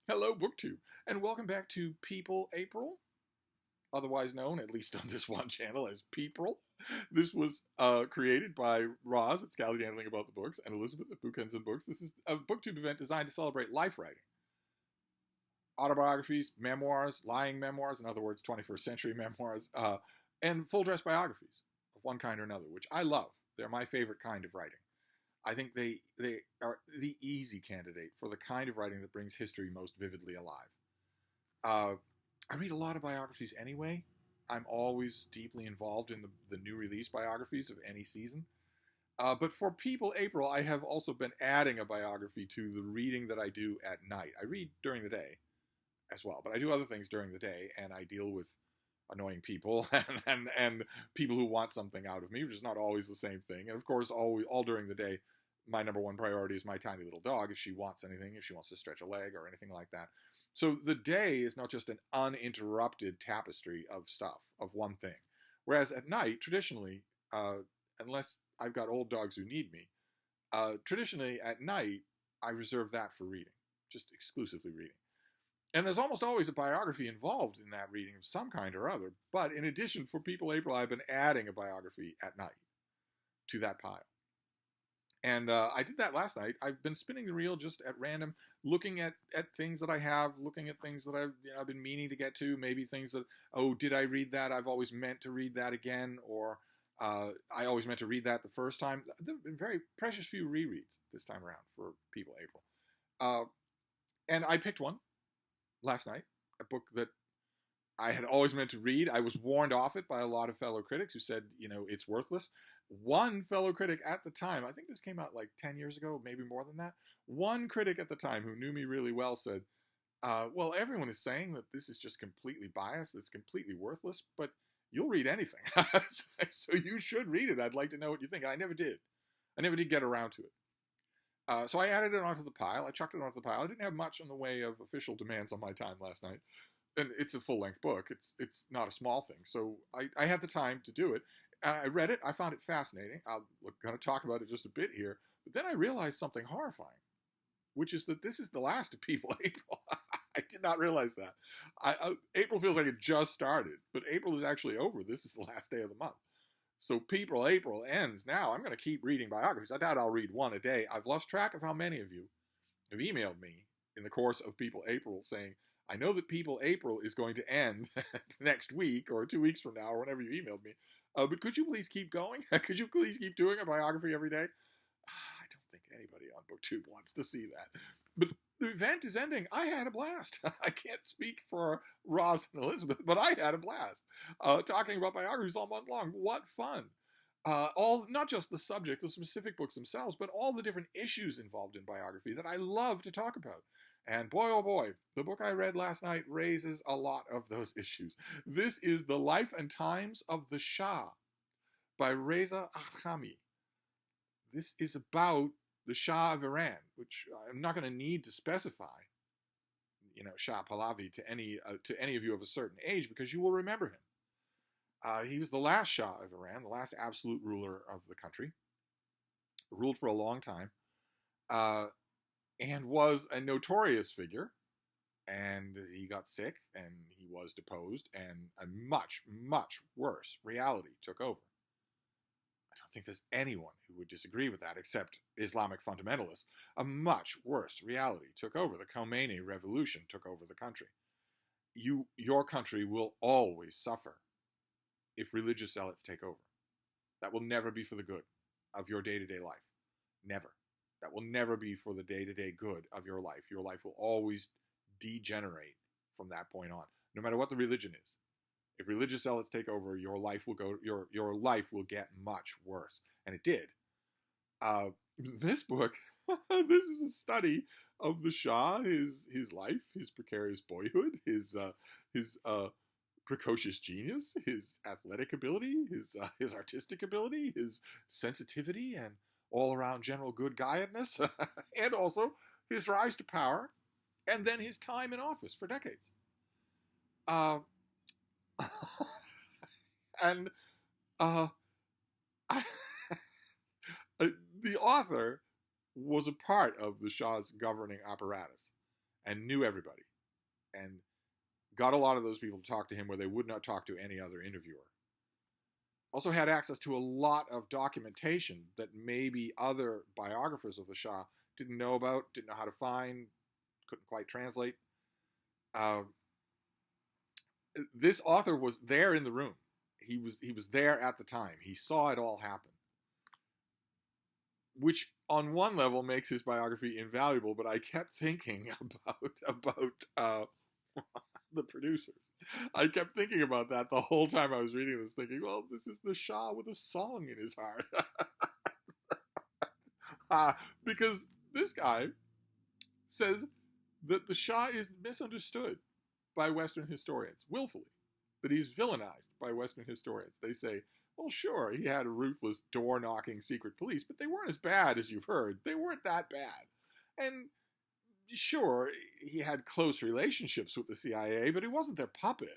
Hello, BookTube, and welcome back to People April, otherwise known, at least on this one channel, as People. This was created by Roz at Scally Handling About the Books and Elizabeth at Bookends and Books. This is a BookTube event designed to celebrate life writing, autobiographies, memoirs, lying memoirs, in other words, 21st century memoirs, and full dress biographies of one kind or another, which I love. They're my favorite kind of writing. I think they are the easy candidate for the kind of writing that brings history most vividly alive. Uh, I read a lot of biographies anyway. I'm always deeply involved in the new release biographies of any season. But for People April, I have also been adding a biography to the reading that I do at night. I read during the day as well, but I do other things during the day, and I deal with annoying people and people who want something out of me, which is not always the same thing. And of course, all during the day, my number one priority is my tiny little dog. If she wants anything, if she wants to stretch a leg or anything like that. So the day is not just an uninterrupted tapestry of stuff, of one thing. Whereas at night, traditionally, unless I've got old dogs who need me, traditionally at night, I reserve that for reading, just exclusively reading. And there's almost always a biography involved in that reading of some kind or other. But in addition, for People April, I've been adding a biography at night to that pile. And I did that last night. I've been spinning the reel just at random, looking at things that I have, looking at things that I've been meaning to get to, maybe things that, oh, did I read that? I've always meant to read that again, or I always meant to read that the first time. There have been very precious few rereads this time around for People April. Uh, and I picked one last night, a book that I had always meant to read. I was warned off it by a lot of fellow critics who said, it's worthless. One fellow critic at the time, I think this came out like 10 years ago, maybe more than that. One critic at the time who knew me really well said, well, everyone is saying that this is just completely biased, it's completely worthless, but you'll read anything. So you should read it. I'd like to know what you think. I never did. I never did get around to it. So I added it onto the pile. I chucked it onto the pile. I didn't have much in the way of official demands on my time last night. And it's a full-length book. It's not a small thing. So I had the time to do it. I read it. I found it fascinating. I'm going to talk about it just a bit here. But then I realized something horrifying, which is that this is the last of People April. I did not realize that. April feels like it just started, but April is actually over. This is the last day of the month. So People April ends now. I'm going to keep reading biographies. I doubt I'll read one a day. I've lost track of how many of you have emailed me in the course of People April saying, I know that People April is going to end next week or 2 weeks from now or whenever you emailed me. But could you please keep going? Could you please keep doing a biography every day? I don't think anybody on BookTube wants to see that. But the event is ending. I had a blast. I can't speak for Roz and Elizabeth, but I had a blast talking about biographies all month long. What fun! All not just the subject, the specific books themselves, but all the different issues involved in biography that I love to talk about. And boy, oh boy, the book I read last night raises a lot of those issues. This is The Life and Times of the Shah by Reza Ahami. This is about the Shah of Iran, which I'm not going to need to specify, Shah Pahlavi to any of you of a certain age because you will remember him. He was the last Shah of Iran, the last absolute ruler of the country, ruled for a long time, and was a notorious figure. And he got sick, and he was deposed, and a much, much worse reality took over. I don't think there's anyone who would disagree with that except Islamic fundamentalists. A much worse reality took over. The Khomeini revolution took over the country. Your country will always suffer if religious zealots take over. That will never be for the good of your day-to-day life. Never. That will never be for the day-to-day good of your life. Your life will always degenerate from that point on, no matter what the religion is. If religious zealots take over, your life will get much worse, and it did. This book, this is a study of the Shah, his life, his precarious boyhood, his precocious genius, his athletic ability, his artistic ability, his sensitivity, and all-around general good guyedness, and also his rise to power, and then his time in office for decades. And I, the author was a part of the Shah's governing apparatus. and knew everybody, and got a lot of those people to talk to him where they would not talk to any other interviewer. Also had access to a lot of documentation that maybe other biographers of the Shah didn't know about, didn't know how to find, couldn't quite translate. This author was there in the room. He was there at the time. He saw it all happen, which on one level makes his biography invaluable. But I kept thinking about the producers. I kept thinking about that the whole time I was reading this, thinking, well, this is the Shah with a song in his heart. Because this guy says that the Shah is misunderstood by Western historians, willfully, that he's villainized by Western historians. They say, well, sure, he had a ruthless door-knocking secret police, but they weren't as bad as you've heard. They weren't that bad. And sure, he had close relationships with the CIA, but he wasn't their puppet.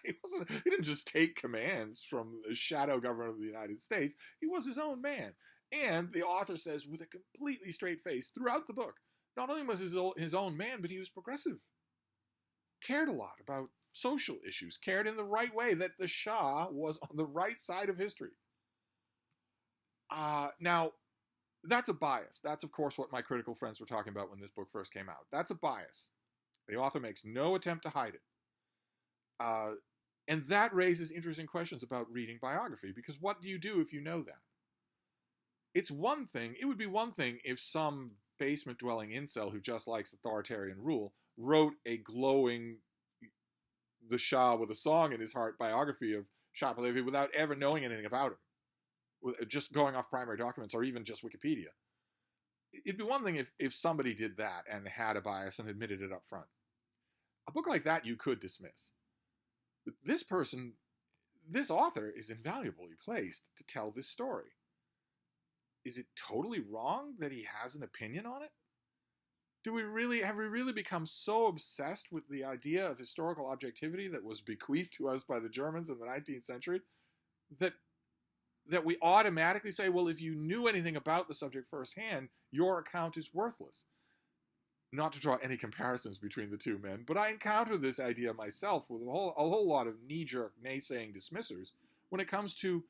He didn't just take commands from the shadow government of the United States. He was his own man. And the author says with a completely straight face throughout the book, not only was his own man, but he was progressive. Cared a lot about social issues, cared in the right way, that the Shah was on the right side of history. Now, that's a bias. That's, of course, what my critical friends were talking about when this book first came out. That's a bias. The author makes no attempt to hide it. And that raises interesting questions about reading biography, because what do you do if you know that? It would be one thing if some basement-dwelling incel who just likes authoritarian rule wrote a glowing The Shah with a song in his heart biography of Shah Pahlavi without ever knowing anything about him, just going off primary documents or even just Wikipedia. It'd be one thing if somebody did that and had a bias and admitted it up front. A book like that you could dismiss. But this author is invaluably placed to tell this story. Is it totally wrong that he has an opinion on it? Have we really become so obsessed with the idea of historical objectivity that was bequeathed to us by the Germans in the 19th century that we automatically say, well, if you knew anything about the subject firsthand, your account is worthless? Not to draw any comparisons between the two men, but I encounter this idea myself with a whole lot of knee-jerk, naysaying dismissers when it comes to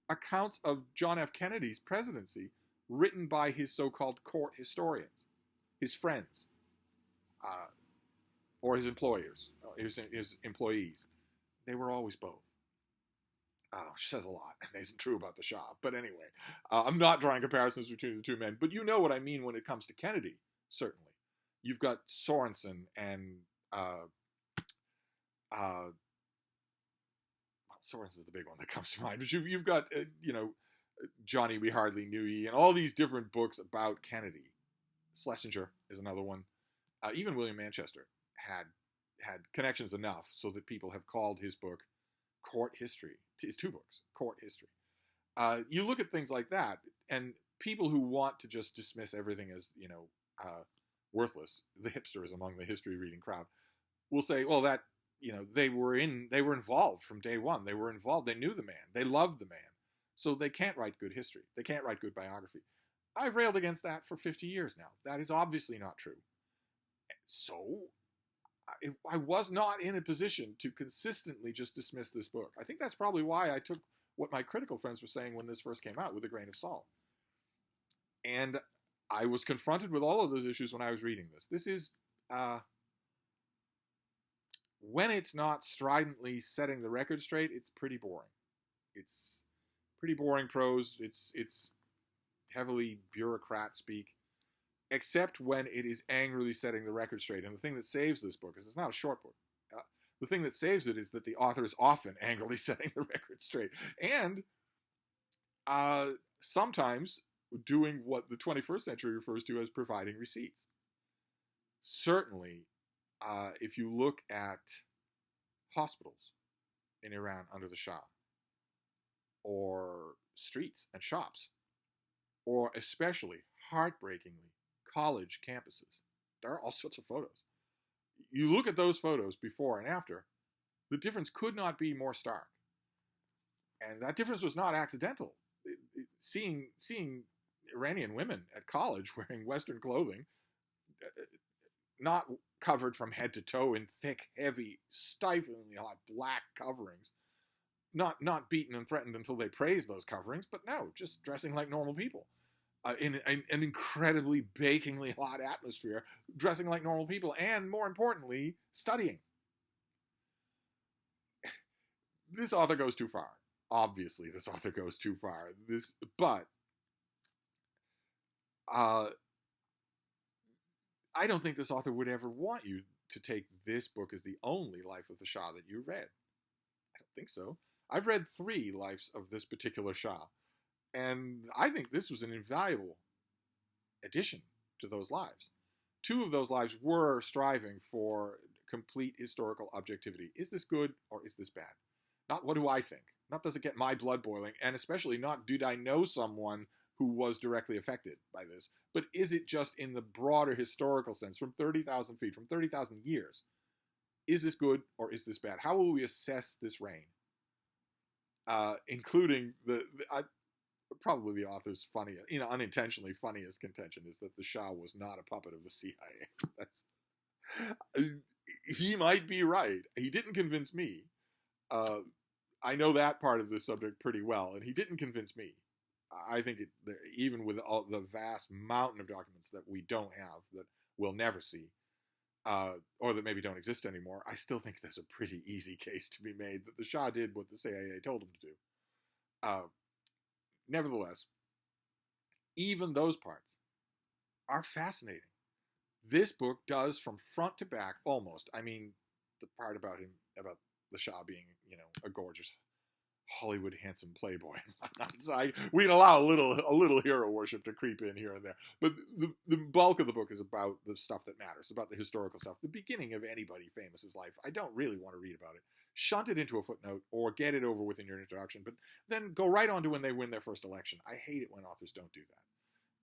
accounts of John F. Kennedy's presidency written by his so-called court historians, his friends, or his employers, his employees. They were always both. Which says a lot, and isn't true about the Shah. But anyway, I'm not drawing comparisons between the two men, but you know what I mean when it comes to Kennedy, certainly. You've got Sorensen and Sorensen's the big one that comes to mind, but you've got, Johnny We Hardly Knew Ye, and all these different books about Kennedy. Schlesinger is another one. Even William Manchester had connections enough so that people have called his book Court History. His two books, Court History. You look at things like that, and people who want to just dismiss everything as, worthless, the hipsters among the history reading crowd, will say, well, that, they were involved from day one. They were involved. They knew the man. They loved the man. So they can't write good history. They can't write good biography. I've railed against that for 50 years now. That is obviously not true. So I was not in a position to consistently just dismiss this book. I think that's probably why I took what my critical friends were saying when this first came out with a grain of salt. And I was confronted with all of those issues when I was reading this. This is, when it's not stridently setting the record straight, it's pretty boring. It's pretty boring prose. It's heavily bureaucrat speak, except when it is angrily setting the record straight. And the thing that saves this book is it's not a short book. The thing that saves it is that the author is often angrily setting the record straight. And sometimes doing what the 21st century refers to as providing receipts. Certainly, if you look at hospitals in Iran under the Shah, or streets and shops, or especially, heartbreakingly, college campuses, there are all sorts of photos. You look at those photos before and after, the difference could not be more stark. And that difference was not accidental. Seeing Iranian women at college wearing Western clothing not covered from head to toe in thick, heavy, stiflingly hot black coverings, not beaten and threatened until they praise those coverings, but no, just dressing like normal people. In an incredibly bakingly hot atmosphere, dressing like normal people, and more importantly, studying. This author goes too far. Obviously, this author goes too far. But I don't think this author would ever want you to take this book as the only Life of the Shah that you read. I don't think so. I've read 3 lives of this particular Shah, and I think this was an invaluable addition to those lives. 2 of those lives were striving for complete historical objectivity. Is this good or is this bad? Not what do I think? Not does it get my blood boiling, and especially not did I know someone who was directly affected by this, but is it just in the broader historical sense, from 30,000 feet, from 30,000 years? Is this good or is this bad? How will we assess this reign? Including probably the author's funniest, unintentionally funniest contention is that the Shah was not a puppet of the CIA. He might be right. He didn't convince me. I know that part of this subject pretty well, and he didn't convince me. I think even with all the vast mountain of documents that we don't have, that we'll never see, or that maybe don't exist anymore, I still think there's a pretty easy case to be made that the Shah did what the CIA told him to do. Nevertheless, even those parts are fascinating. This book does from front to back, almost. I mean, the part about the Shah being, a gorgeous Hollywood handsome playboy. So we'd allow a little hero worship to creep in here and there. But the bulk of the book is about the stuff that matters, about the historical stuff. The beginning of anybody famous's life, I don't really want to read about it. Shunt it into a footnote or get it over with in your introduction, but then go right on to when they win their first election. I hate it when authors don't do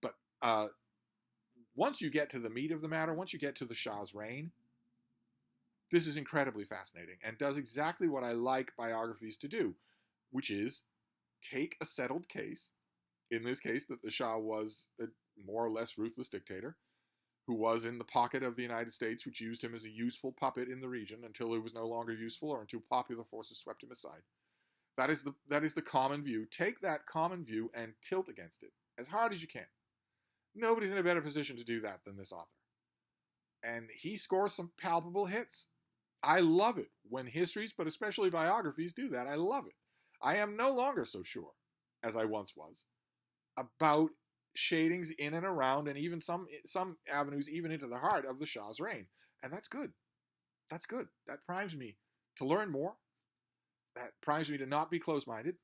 that. But once you get to the meat of the matter, once you get to the Shah's reign, this is incredibly fascinating and does exactly what I like biographies to do, which is take a settled case, in this case that the Shah was a more or less ruthless dictator, who was in the pocket of the United States, which used him as a useful puppet in the region until he was no longer useful or until popular forces swept him aside. That is the common view. Take that common view and tilt against it as hard as you can. Nobody's in a better position to do that than this author. And he scores some palpable hits. I love it when histories, but especially biographies, do that. I love it. I am no longer so sure, as I once was, about shadings in and around, and even some avenues even into the heart of the Shah's reign. And that's good. That's good. That primes me to learn more. That primes me to not be close-minded.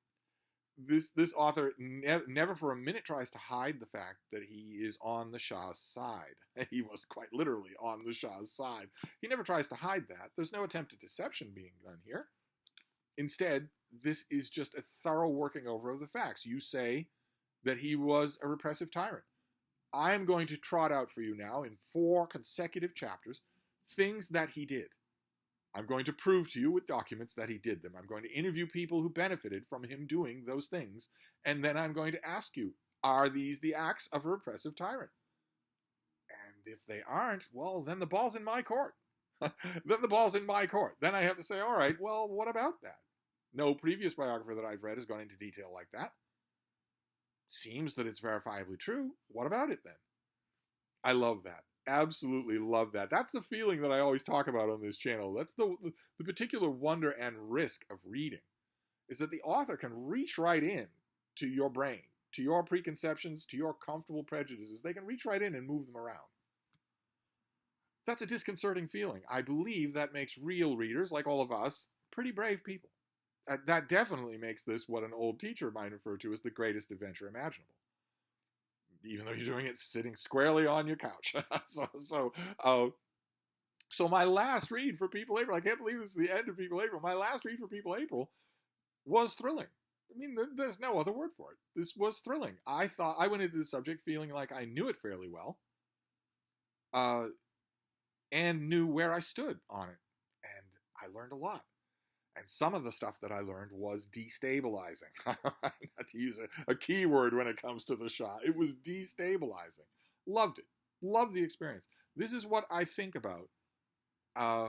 This author never for a minute tries to hide the fact that he is on the Shah's side. He was quite literally on the Shah's side. He never tries to hide that. There's no attempt at deception being done here. Instead, this is just a thorough working over of the facts. You say that he was a repressive tyrant. I am going to trot out for you now in 4 consecutive chapters things that he did. I'm going to prove to you with documents that he did them. I'm going to interview people who benefited from him doing those things. And then I'm going to ask you, are these the acts of a repressive tyrant? And if they aren't, well, then the ball's in my court. Then the ball's in my court. Then I have to say, all right, well, what about that? No previous biographer that I've read has gone into detail like that. Seems that it's verifiably true. What about it then? I love that. Absolutely love that. That's the feeling that I always talk about on this channel. That's the particular wonder and risk of reading, is that the author can reach right in to your brain, to your preconceptions, to your comfortable prejudices. They can reach right in and move them around. That's a disconcerting feeling. I believe that makes real readers, like all of us, pretty brave people. That definitely makes this what an old teacher might refer to as the greatest adventure imaginable. Even though you're doing it sitting squarely on your couch. So my last read for People April, I can't believe this is the end of People April. My last read for People April was thrilling. I mean, there's no other word for it. This was thrilling. I went into the subject feeling like I knew it fairly well, and knew where I stood on it. And I learned a lot. And some of the stuff that I learned was destabilizing. Not to use a key word when it comes to the Shah. It was destabilizing. Loved it. Loved the experience. This is what I think about uh,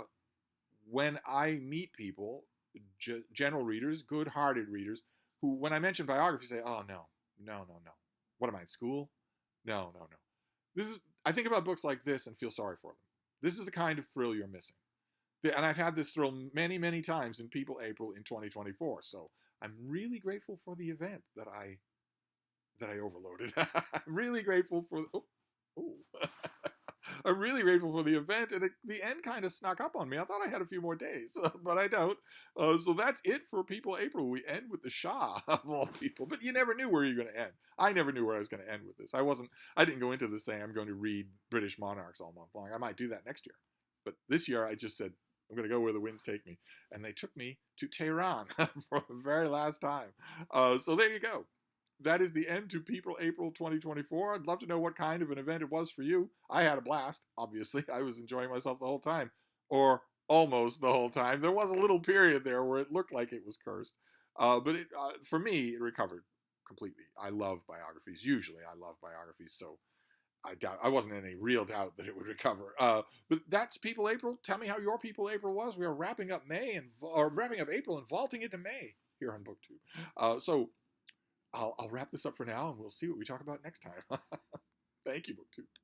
when I meet people, general readers, good-hearted readers, who, when I mention biography, say, "Oh no, no, no, no. What am I in school? No, no, no." This is. I think about books like this and feel sorry for them. This is the kind of thrill you're missing. And I've had this thrill many, many times in People April in 2024. So I'm really grateful for the event that I overloaded. I'm really grateful for. Oh, oh. I'm really grateful for the event, and the end kind of snuck up on me. I thought I had a few more days, but I don't. So that's it for People April. We end with the Shah of all people, but you never knew where you're going to end. I never knew where I was going to end with this. I didn't go into this saying I'm going to read British monarchs all month long. I might do that next year, but this year I just said I'm going to go where the winds take me, and they took me to Tehran for the very last time. So there you go. That is the end to People April 2024. I'd love to know what kind of an event it was for you. I had a blast, obviously. I was enjoying myself the whole time, or almost the whole time. There was a little period there where it looked like it was cursed. But for me, it recovered completely. I love biographies. Usually I love biographies, so I wasn't in any real doubt that it would recover. But that's People April. Tell me how your People April was. We are wrapping up wrapping up April and vaulting into May here on BookTube. So I'll wrap this up for now, and we'll see what we talk about next time. Thank you, BookTube.